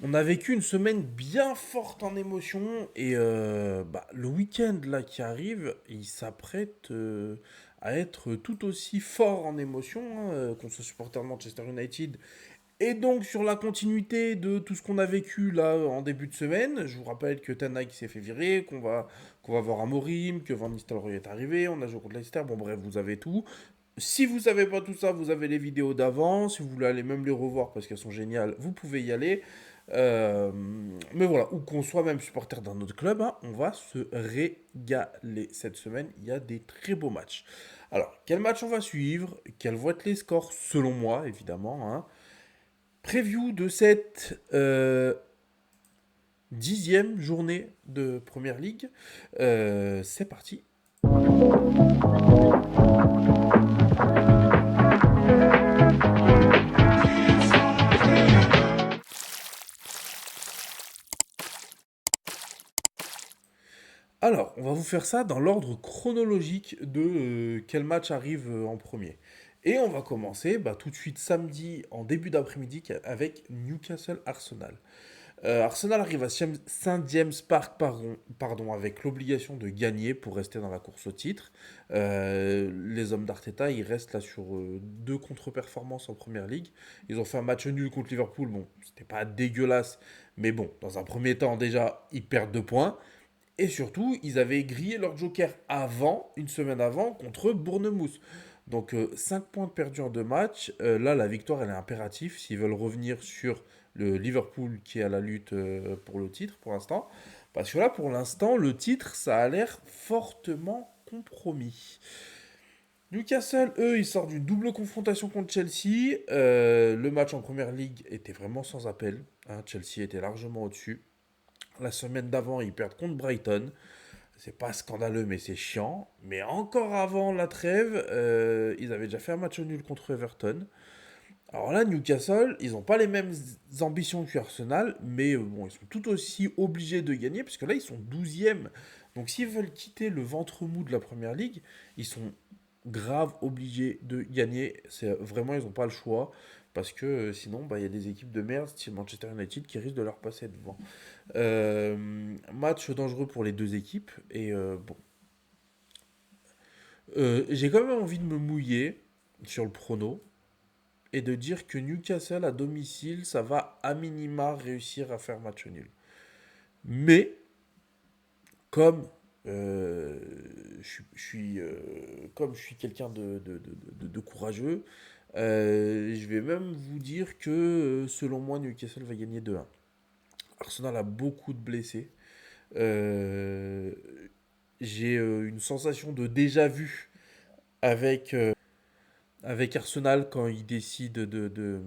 On a vécu une semaine bien forte en émotions et le week-end là qui arrive, il s'apprête à être tout aussi fort en émotions, hein, qu'on soit supporter de Manchester United. Et donc sur la continuité de tout ce qu'on a vécu là en début de semaine, je vous rappelle que Ten Hag s'est fait virer, qu'on va voir Amorim, que Van Nistelrooy est arrivé, on a joué contre Leicester, bon bref, vous avez tout. Si vous savez pas tout ça, vous avez les vidéos d'avant. Si vous voulez aller même les revoir parce qu'elles sont géniales, vous pouvez y aller. Euh, mais voilà, ou qu'on soit même supporter d'un autre club, hein, on va se régaler cette semaine. Il y a des très beaux matchs. Alors, quel match on va suivre? Quels vont être les scores selon moi, évidemment, hein. Preview de cette 10e journée de Première Ligue. C'est parti. Alors, on va vous faire ça dans l'ordre chronologique de quel match arrive en premier. Et on va commencer tout de suite samedi en début d'après-midi avec Newcastle Arsenal. Arsenal arrive à Saint James Park pardon, avec l'obligation de gagner pour rester dans la course au titre. Les hommes d'Arteta, ils restent là sur deux contre-performances en première ligue. Ils ont fait un match nul contre Liverpool. Bon, c'était pas dégueulasse, mais bon, dans un premier temps, déjà, ils perdent 2 points. Et surtout, ils avaient grillé leur joker avant, une semaine avant, contre Bournemouth. Donc 5 points de perdus en 2 matchs. Là, la victoire, elle est impérative s'ils veulent revenir sur le Liverpool qui est à la lutte pour le titre pour l'instant. Parce que là, pour l'instant, le titre, ça a l'air fortement compromis. Newcastle, eux, ils sortent d'une double confrontation contre Chelsea. Le match en première ligue était vraiment sans appel, hein. Chelsea était largement au-dessus. La semaine d'avant, ils perdent contre Brighton. C'est pas scandaleux, mais c'est chiant. Mais encore avant la trêve, ils avaient déjà fait un match nul contre Everton. Alors là, Newcastle, ils n'ont pas les mêmes ambitions que Arsenal, mais bon, ils sont tout aussi obligés de gagner, parce que là, ils sont 12e. Donc s'ils veulent quitter le ventre mou de la Première Ligue, ils sont grave obligés de gagner. C'est vraiment, ils n'ont pas le choix, parce que sinon, il y a des équipes de merde, style Manchester United, qui risquent de leur passer devant. Match dangereux pour les deux équipes. Et bon, j'ai quand même envie de me mouiller sur le prono et de dire que Newcastle à domicile, ça va à minima réussir à faire match nul. Mais comme euh, comme je suis quelqu'un de courageux, je vais même vous dire que selon moi, Newcastle va gagner 2-1. Arsenal a beaucoup de blessés. Euh, j'ai une sensation de déjà vu avec, avec Arsenal quand ils décident de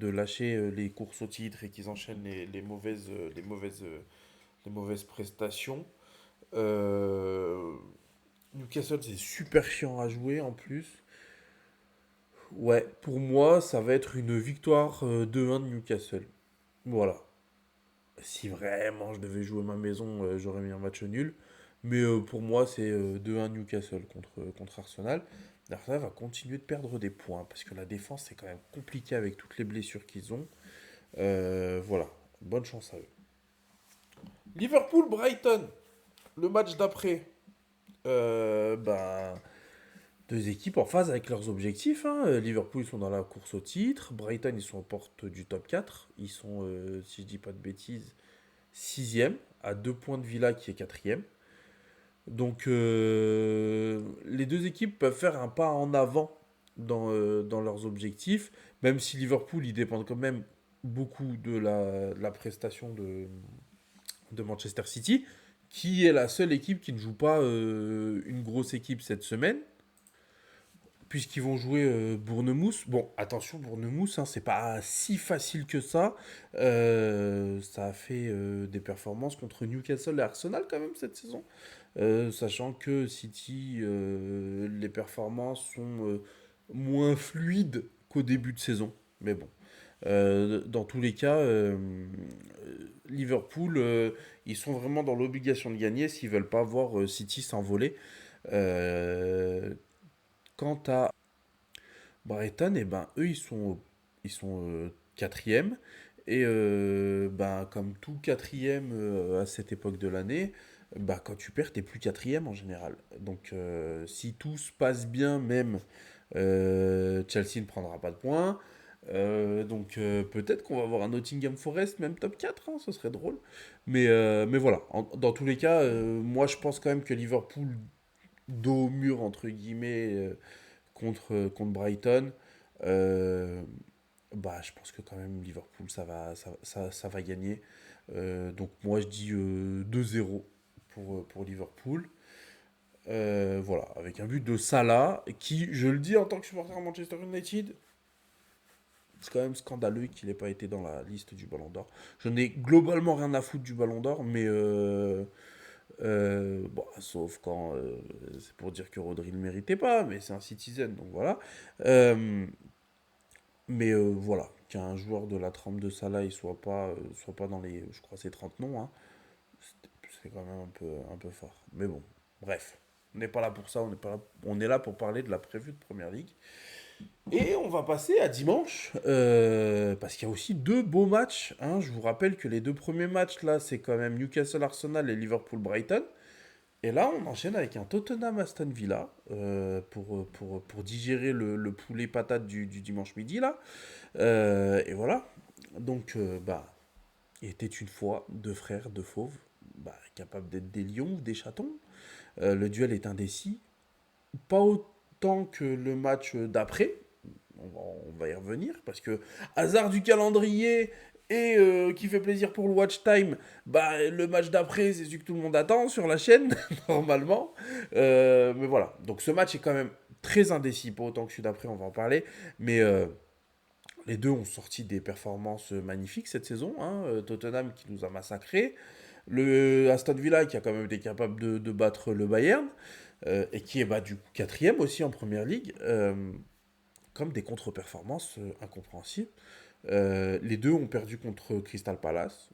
lâcher les courses au titre et qu'ils enchaînent les mauvaises prestations. Euh, Newcastle, c'est super chiant à jouer en plus. Ouais, pour moi, ça va être une victoire 2-1 de Newcastle. Voilà. Si vraiment je devais jouer ma maison, j'aurais mis un match nul. Mais pour moi, c'est 2-1 Newcastle contre Arsenal. Arsenal va continuer de perdre des points parce que la défense, c'est quand même compliqué avec toutes les blessures qu'ils ont. Voilà, bonne chance à eux. Liverpool-Brighton, le match d'après. Euh, ben, Deux équipes en phase avec leurs objectifs, hein. Liverpool, ils sont dans la course au titre. Brighton, ils sont aux portes du top 4. Ils sont, si je dis pas de bêtises, 6e, à 2 points de Villa qui est 4e. Donc les deux équipes peuvent faire un pas en avant dans leurs objectifs, même si Liverpool, ils dépendent quand même beaucoup de la prestation de Manchester City, qui est la seule équipe qui ne joue pas une grosse équipe cette semaine, puisqu'ils vont jouer Bournemouth. Bon, attention, Bournemouth, hein, c'est pas si facile que ça. Ça a fait des performances contre Newcastle et Arsenal quand même cette saison. Sachant que City, les performances sont moins fluides qu'au début de saison. Mais bon, dans tous les cas, Liverpool, ils sont vraiment dans l'obligation de gagner s'ils veulent pas voir City s'envoler. Euh, Quant à Brighton, eh ben, eux, ils sont quatrième. Et bah, comme tout quatrième à cette époque de l'année, bah, quand tu perds, t'es plus quatrième en général. Donc si tout se passe bien, même Chelsea ne prendra pas de points. Donc peut-être qu'on va avoir un Nottingham Forest, même top 4, hein, ce serait drôle. Mais voilà, dans tous les cas, moi je pense quand même que Liverpool, dos au mur, entre guillemets, contre Brighton, euh, bah, je pense que quand même Liverpool, ça va gagner. Donc moi je dis 2-0 pour Liverpool. Voilà, avec un but de Salah, qui, je le dis en tant que supporter à Manchester United, c'est quand même scandaleux qu'il n'ait pas été dans la liste du Ballon d'Or. Je n'ai globalement rien à foutre du Ballon d'Or, mais bon, sauf quand c'est pour dire que Rodri ne le méritait pas, mais c'est un citizen, donc voilà. Euh, mais voilà, qu'un joueur de la trempe de Salah il soit pas dans les, je crois, c'est 30 noms, hein, c'est quand même un peu fort. Mais bon, bref, on n'est pas là pour ça, on est là pour parler de la prévue de Première Ligue. Et on va passer à dimanche, parce qu'il y a aussi deux beaux matchs, hein. Je vous rappelle que les deux premiers matchs, là, c'est quand même Newcastle-Arsenal et Liverpool-Brighton. Et là, on enchaîne avec un Tottenham-Aston Villa, pour digérer le poulet patate du dimanche midi, là. Et voilà. Donc, bah, il était une fois deux frères, deux fauves, bah, capables d'être des lions ou des chatons. Le duel est indécis. Pas autant que le match d'après. On va y revenir. Parce que, hasard du calendrier et qui fait plaisir pour le watch time, bah, le match d'après, c'est celui que tout le monde attend sur la chaîne, normalement. Mais voilà. Donc, ce match est quand même très indécis. Pas autant que celui d'après, on va en parler. Mais. Les deux ont sorti des performances magnifiques cette saison, hein. Tottenham qui nous a massacrés, le Aston Villa qui a quand même été capable de battre le Bayern, et qui est bah, du coup quatrième aussi en Première Ligue, comme des contre-performances incompréhensibles. Les deux ont perdu contre Crystal Palace,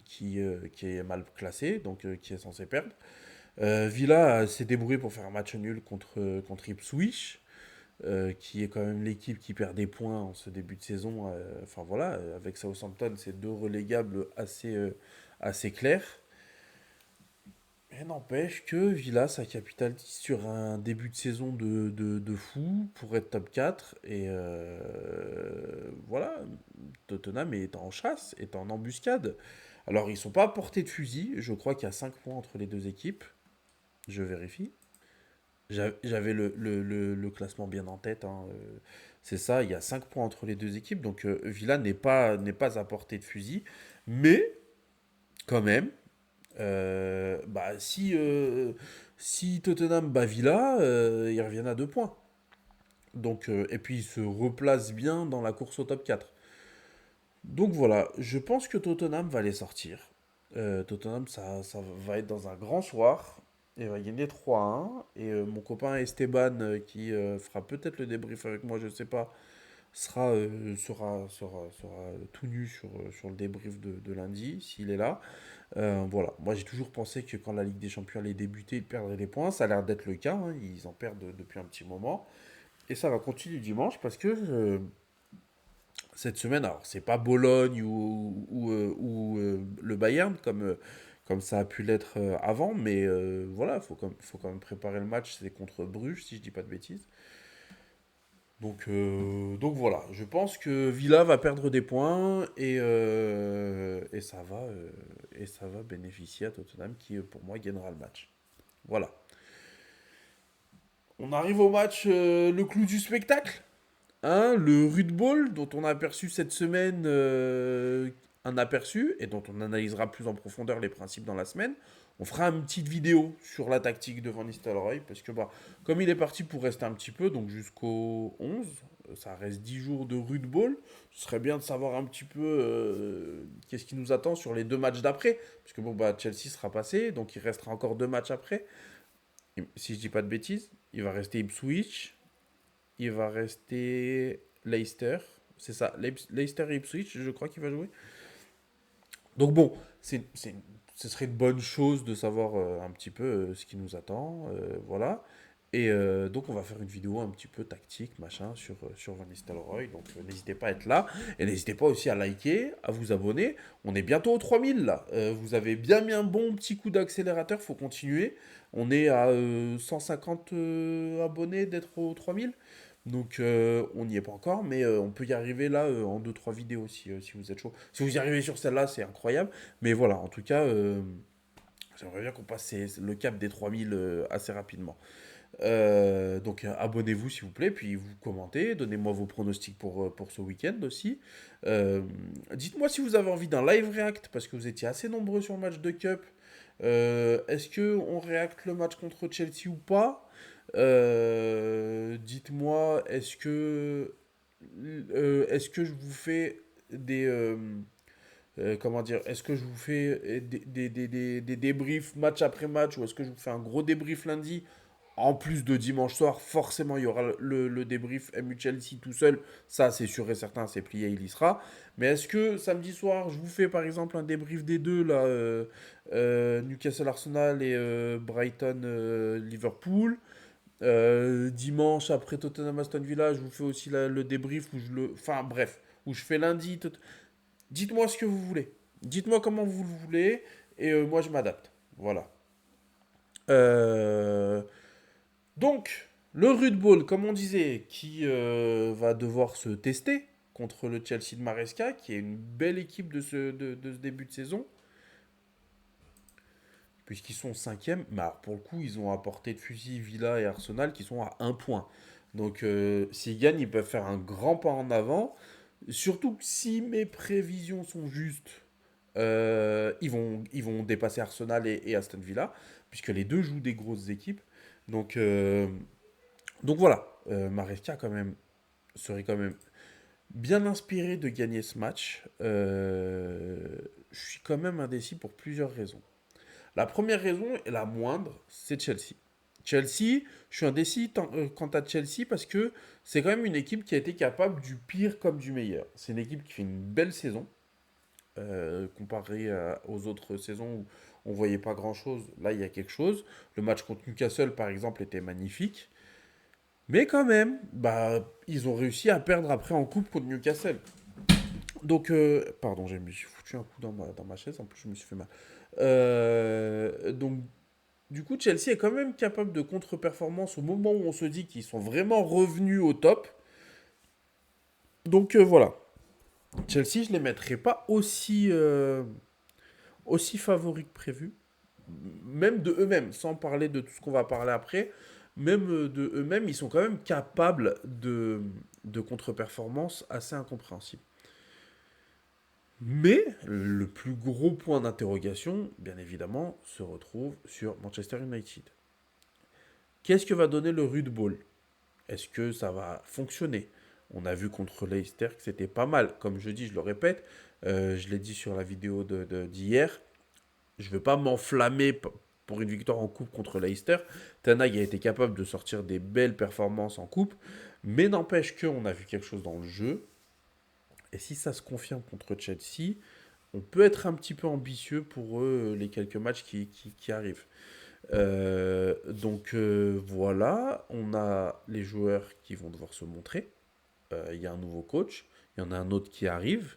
qui est mal classé, donc qui est censé perdre. Villa s'est débrouillé pour faire un match nul contre Ipswich, qui est quand même l'équipe qui perd des points en ce début de saison. Enfin voilà, avec Southampton, c'est deux relégables assez clairs. Mais n'empêche que Villa, ça capitalise sur un début de saison de fou pour être top 4. Et voilà, Tottenham est en chasse, est en embuscade. Alors, ils sont pas à portée de fusil. Je crois qu'il y a 5 points entre les deux équipes. Je vérifie. J'avais le classement bien en tête, hein. C'est ça, il y a 5 points entre les deux équipes. Donc Villa n'est pas à portée de fusil. Mais, quand même, bah, si Tottenham bat Villa, ils reviennent à 2 points. Donc, et puis ils se replacent bien dans la course au top 4. Donc voilà, je pense que Tottenham va les sortir. Tottenham, ça va être dans un grand soir. Et va gagner 3-1. Et mon copain Esteban, qui fera peut-être le débrief avec moi, je sais pas, sera tout nu sur le débrief de lundi, s'il est là. Voilà, moi j'ai toujours pensé que quand la Ligue des Champions allait débuter, ils perdraient des points. Ça a l'air d'être le cas, hein. Ils en perdent depuis un petit moment. Et ça va continuer dimanche parce que cette semaine, alors c'est pas Bologne ou le Bayern comme ça a pu l'être avant, mais voilà, faut quand même préparer le match. C'est contre Bruges, si je dis pas de bêtises. Donc voilà, je pense que Villa va perdre des points et ça va bénéficier à Tottenham qui, pour moi, gagnera le match. Voilà. On arrive au match, le clou du spectacle, hein, le Rudball, dont on a aperçu cette semaine un aperçu et dont on analysera plus en profondeur les principes dans la semaine. On fera une petite vidéo sur la tactique de Van Nistelrooy parce que bah, comme il est parti pour rester un petit peu, donc jusqu'au 11, ça reste 10 jours de Rudball. Ce serait bien de savoir un petit peu qu'est-ce qui nous attend sur les deux matchs d'après. Parce que bon, bah, Chelsea sera passé, donc il restera encore deux matchs après. Si je dis pas de bêtises, il va rester Ipswich, il va rester Leicester. C'est ça, Leicester et Ipswich, je crois qu'il va jouer. Donc bon, ce serait une bonne chose de savoir un petit peu ce qui nous attend. Voilà. Et donc, on va faire une vidéo un petit peu tactique, machin, sur Van Nistelrooy. Donc, n'hésitez pas à être là. Et n'hésitez pas aussi à liker, à vous abonner. On est bientôt aux 3000 là. Vous avez bien mis un bon petit coup d'accélérateur. Faut continuer. On est à 150 abonnés d'être aux 3000. Donc, on n'y est pas encore. Mais on peut y arriver là en deux trois vidéos si vous êtes chaud. Si vous y arrivez sur celle-là, c'est incroyable. Mais voilà, en tout cas, j'aimerais bien qu'on passe le cap des 3000 assez rapidement. Donc abonnez-vous s'il vous plaît, puis vous commentez, donnez-moi vos pronostics pour ce week-end aussi. Euh, Dites-moi si vous avez envie d'un live react, parce que vous étiez assez nombreux sur le match de Cup. Est-ce que on réacte le match contre Chelsea ou pas? Dites-moi, est-ce que je vous fais des... comment dire, est-ce que je vous fais des débriefs match après match ou est-ce que je vous fais un gros débrief lundi en plus de dimanche soir, forcément, il y aura le débrief MU Chelsea tout seul. Ça, c'est sûr et certain, c'est plié, il y sera. Mais est-ce que samedi soir, je vous fais par exemple un débrief des deux, là, Newcastle Arsenal et Brighton Liverpool. Dimanche, après Tottenham Aston Villa, je vous fais aussi le débrief où je le. Enfin, bref, où je fais lundi. Dites-moi ce que vous voulez. Dites-moi comment vous le voulez. Et moi, je m'adapte. Voilà. Euh, Donc, le Rude Ball, comme on disait, qui va devoir se tester contre le Chelsea de Maresca, qui est une belle équipe de ce début de saison, puisqu'ils sont cinquième. Mais alors, pour le coup, ils ont apporté de fusil Villa et Arsenal qui sont à un point. Donc, s'ils gagnent, ils peuvent faire un grand pas en avant. Surtout que si mes prévisions sont justes, ils vont dépasser Arsenal et Aston Villa, puisque les deux jouent des grosses équipes. Donc, voilà, Maresca quand même serait quand même bien inspiré de gagner ce match. Je suis quand même indécis pour plusieurs raisons. La première raison, et la moindre, c'est Chelsea. Chelsea, je suis indécis quant à Chelsea parce que c'est quand même une équipe qui a été capable du pire comme du meilleur. C'est une équipe qui fait une belle saison, comparée aux autres saisons où on voyait pas grand-chose. Là, il y a quelque chose. Le match contre Newcastle, par exemple, était magnifique. Mais quand même, bah, ils ont réussi à perdre après en coupe contre Newcastle. Donc, pardon, j'ai me suis foutu un coup dans ma chaise, en plus je me suis fait mal. Donc, du coup, Chelsea est quand même capable de contre-performance au moment où on se dit qu'ils sont vraiment revenus au top. Donc, voilà. Chelsea, je ne les mettrai pas aussi favoris que prévu. Même de eux-mêmes, sans parler de tout ce qu'on va parler après. Même de eux-mêmes, ils sont quand même capables de contre-performance assez incompréhensible. Mais le plus gros point d'interrogation, bien évidemment, se retrouve sur Manchester United. Qu'est-ce que va donner le Rude Ball? Est-ce que ça va fonctionner? On a vu contre Leicester que c'était pas mal. Comme je dis, je le répète, je l'ai dit sur la vidéo d'hier, je ne veux pas m'enflammer pour une victoire en coupe contre Leicester. Ten Hag a été capable de sortir des belles performances en coupe, mais n'empêche qu'on a vu quelque chose dans le jeu. Et si ça se confirme contre Chelsea, on peut être un petit peu ambitieux pour eux les quelques matchs qui arrivent. Donc voilà, on a les joueurs qui vont devoir se montrer. Il y a un nouveau coach, il y en a un autre qui arrive.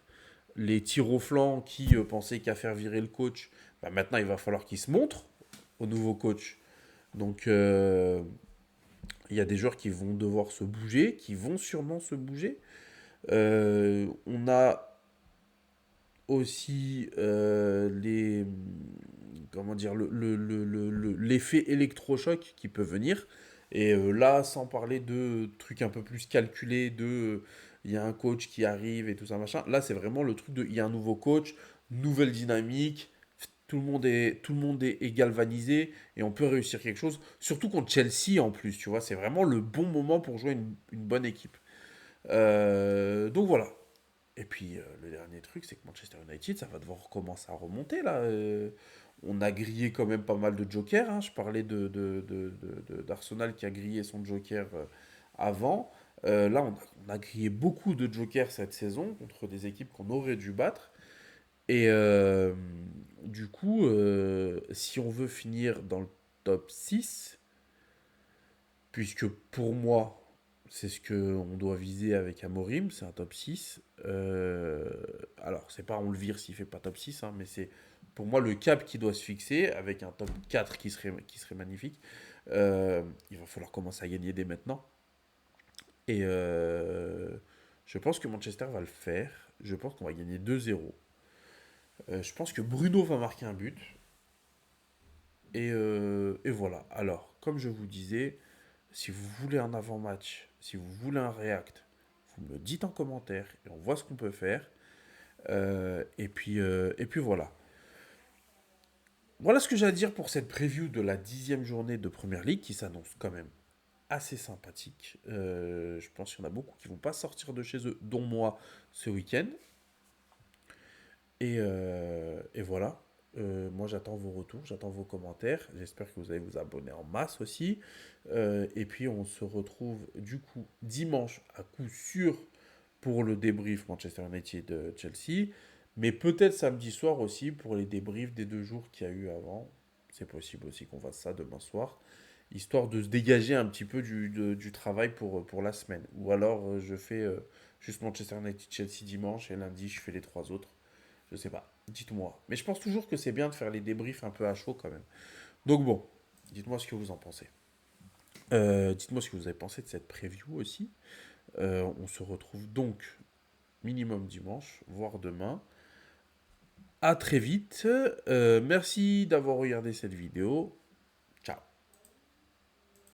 Les tirs au flanc qui pensaient qu'à faire virer le coach, bah maintenant il va falloir qu'ils se montrent au nouveau coach. Donc il y a des joueurs qui vont devoir se bouger, qui vont sûrement se bouger. On a aussi comment dire, l'effet électrochoc qui peut venir. Et là, sans parler de trucs un peu plus calculés, il y a un coach qui arrive et tout ça, machin. Là, c'est vraiment le truc de, il y a un nouveau coach, nouvelle dynamique, tout le monde est galvanisé et on peut réussir quelque chose. Surtout contre Chelsea en plus, tu vois, c'est vraiment le bon moment pour jouer une bonne équipe. Donc voilà. Et puis le dernier truc, c'est que Manchester United, ça va devoir commencer à remonter là. On a grillé quand même pas mal de jokers, hein. Je parlais d'Arsenal qui a grillé son joker avant. Là, on a grillé beaucoup de jokers cette saison contre des équipes qu'on aurait dû battre. Et du coup, si on veut finir dans le top 6, puisque pour moi, c'est ce qu'on doit viser avec Amorim, c'est un top 6. Alors, c'est pas on le vire s'il fait pas top 6, hein, mais c'est pour moi le cap qui doit se fixer avec un top 4 qui serait magnifique. Il va falloir commencer à gagner dès maintenant. Et je pense que Manchester va le faire. Je pense qu'on va gagner 2-0. Je pense que Bruno va marquer un but. Et voilà. Alors, comme je vous disais, si vous voulez un avant-match, si vous voulez un react, vous me le dites en commentaire et on voit ce qu'on peut faire. Et puis voilà. Voilà ce que j'ai à dire pour cette preview de la 10e journée de Première Ligue qui s'annonce quand même assez sympathique. Je pense qu'il y en a beaucoup qui vont pas sortir de chez eux, dont moi, ce week-end. Et voilà. Moi, j'attends vos retours, j'attends vos commentaires. J'espère que vous allez vous abonner en masse aussi. Et puis, on se retrouve du coup dimanche à coup sûr pour le débrief Manchester United de Chelsea. Mais peut-être samedi soir aussi pour les débriefs des 2 jours qu'il y a eu avant. C'est possible aussi qu'on fasse ça demain soir, histoire de se dégager un petit peu du travail pour la semaine. Ou alors je fais juste Manchester United Chelsea dimanche et lundi je fais les 3 autres. Je sais pas, dites-moi. Mais je pense toujours que c'est bien de faire les débriefs un peu à chaud quand même. Donc bon, dites-moi ce que vous en pensez. Dites-moi ce que vous avez pensé de cette preview aussi. On se retrouve donc minimum dimanche, voire demain. À très vite. Merci d'avoir regardé cette vidéo.